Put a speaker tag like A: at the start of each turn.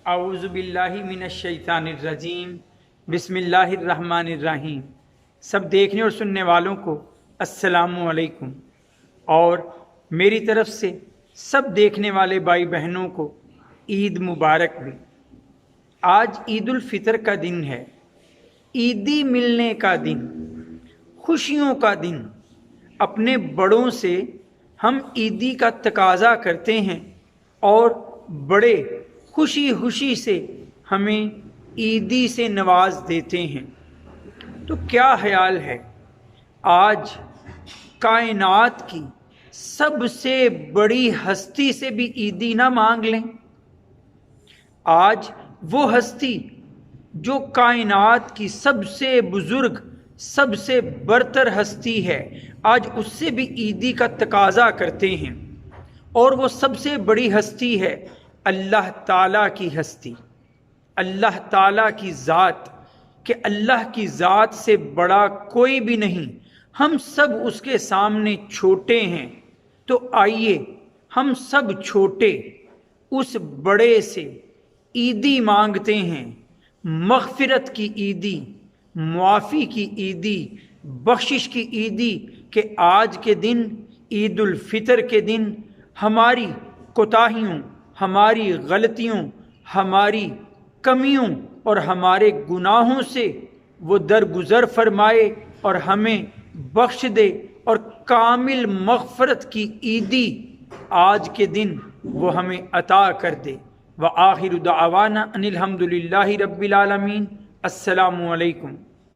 A: اعوذ باللہ من الشیطان الرجیم، بسم اللہ الرحمن الرحیم۔ سب دیکھنے اور سننے والوں کو السلام علیکم، اور میری طرف سے سب دیکھنے والے بھائی بہنوں کو عید مبارک بھی۔ آج عید الفطر کا دن ہے، عیدی ملنے کا دن، خوشیوں کا دن۔ اپنے بڑوں سے ہم عیدی کا تقاضا کرتے ہیں اور بڑے خوشی خوشی سے ہمیں عیدی سے نواز دیتے ہیں۔ تو کیا خیال ہے آج کائنات کی سب سے بڑی ہستی سے بھی عیدی نہ مانگ لیں؟ آج وہ ہستی جو کائنات کی سب سے بزرگ، سب سے برتر ہستی ہے، آج اس سے بھی عیدی کا تقاضا کرتے ہیں، اور وہ سب سے بڑی ہستی ہے اللہ تعالیٰ کی ہستی، اللہ تعالیٰ کی ذات، کہ اللہ کی ذات سے بڑا کوئی بھی نہیں، ہم سب اس کے سامنے چھوٹے ہیں۔ تو آئیے ہم سب چھوٹے اس بڑے سے عیدی مانگتے ہیں، مغفرت کی عیدی، معافی کی عیدی، بخشش کی عیدی، کہ آج کے دن، عید الفطر کے دن، ہماری کوتاہیوں، ہماری غلطیوں، ہماری کمیوں اور ہمارے گناہوں سے وہ درگزر فرمائے اور ہمیں بخش دے، اور کامل مغفرت کی عیدی آج کے دن وہ ہمیں عطا کر دے۔ وآخر دعوانا ان الحمد للہ رب العالمین۔ السلام علیکم۔